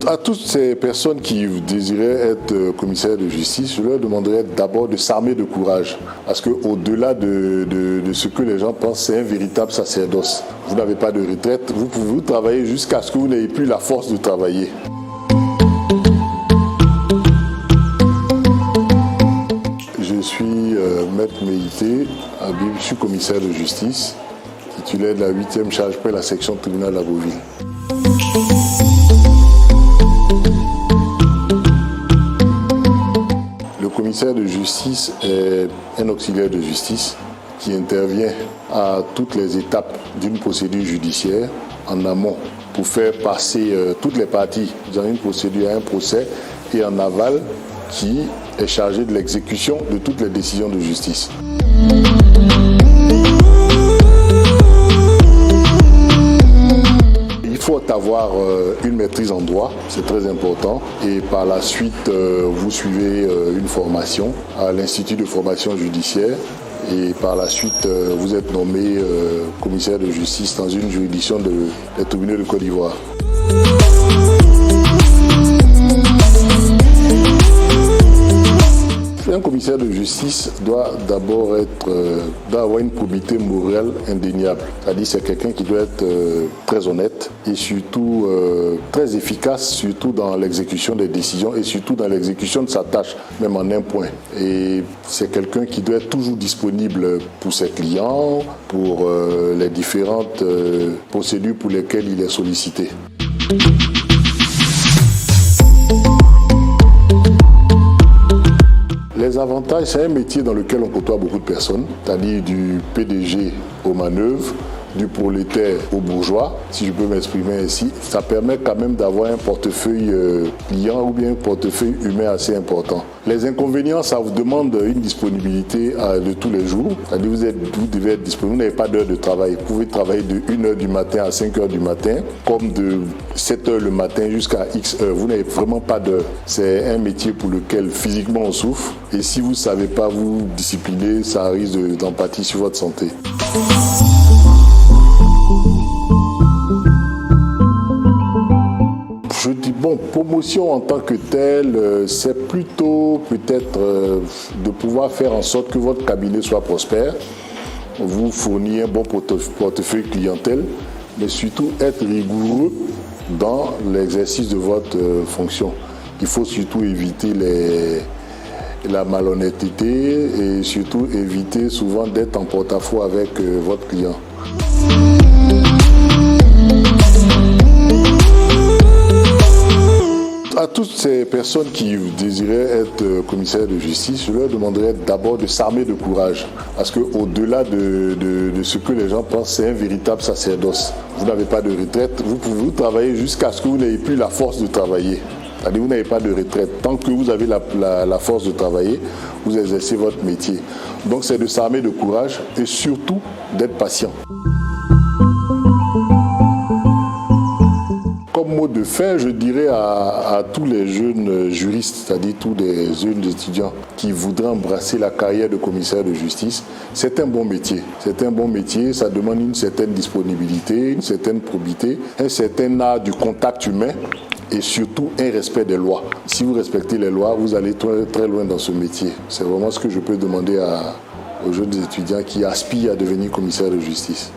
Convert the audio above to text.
À toutes ces personnes qui désiraient être commissaires de justice, je leur demanderais d'abord de s'armer de courage. Parce qu'au-delà de ce que les gens pensent, c'est un véritable sacerdoce. Vous n'avez pas de retraite, vous pouvez travailler jusqu'à ce que vous n'ayez plus la force de travailler. Je suis maître Méhité, je suis commissaire de justice, titulaire de la 8e charge près la section tribunal à Beauville. Le commissaire de justice est un auxiliaire de justice qui intervient à toutes les étapes d'une procédure judiciaire en amont pour faire passer toutes les parties dans une procédure à un procès et en aval qui est chargé de l'exécution de toutes les décisions de justice. Il faut avoir une maîtrise en droit, c'est très important. Et par la suite, vous suivez une formation à l'Institut de formation judiciaire. Et par la suite, vous êtes nommé commissaire de justice dans une juridiction des tribunaux de Côte d'Ivoire. Un commissaire de justice doit d'abord avoir une probité morale indéniable. C'est-à-dire c'est quelqu'un qui doit être très honnête et surtout très efficace, surtout dans l'exécution des décisions et surtout dans l'exécution de sa tâche, même en un point. Et c'est quelqu'un qui doit être toujours disponible pour ses clients, pour les différentes procédures pour lesquelles il est sollicité. Les avantages, c'est un métier dans lequel on côtoie beaucoup de personnes, c'est-à-dire du PDG aux manœuvres, du prolétaire au bourgeois, si je peux m'exprimer ainsi. Ça permet quand même d'avoir un portefeuille client ou bien un portefeuille humain assez important. Les inconvénients, ça vous demande une disponibilité de tous les jours. C'est-à-dire vous devez être disponible, vous n'avez pas d'heure de travail. Vous pouvez travailler de 1h du matin à 5h du matin, comme de 7h le matin jusqu'à X heures. Vous n'avez vraiment pas d'heure. C'est un métier pour lequel physiquement on souffre. Et si vous ne savez pas vous discipliner, ça risque d'empathie sur votre santé. Je dis, bon, promotion en tant que telle, c'est plutôt peut-être de pouvoir faire en sorte que votre cabinet soit prospère, vous fournir un bon portefeuille clientèle, mais surtout être rigoureux dans l'exercice de votre fonction. Il faut surtout éviter la malhonnêteté et surtout éviter souvent d'être en porte-à-faux avec votre client. À toutes ces personnes qui désiraient être commissaires de justice, je leur demanderais d'abord de s'armer de courage. Parce qu'au-delà de ce que les gens pensent, c'est un véritable sacerdoce. Vous n'avez pas de retraite, vous pouvez travailler jusqu'à ce que vous n'ayez plus la force de travailler. C'est-à-dire vous n'avez pas de retraite. Tant que vous avez la force de travailler, vous exercez votre métier. Donc c'est de s'armer de courage et surtout d'être patient. Comme mot de fin, je dirais à tous les jeunes juristes, c'est-à-dire tous les jeunes étudiants qui voudraient embrasser la carrière de commissaire de justice, c'est un bon métier. C'est un bon métier, ça demande une certaine disponibilité, une certaine probité, un certain art du contact humain et surtout un respect des lois. Si vous respectez les lois, vous allez très, très loin dans ce métier. C'est vraiment ce que je peux demander aux jeunes étudiants qui aspirent à devenir commissaire de justice.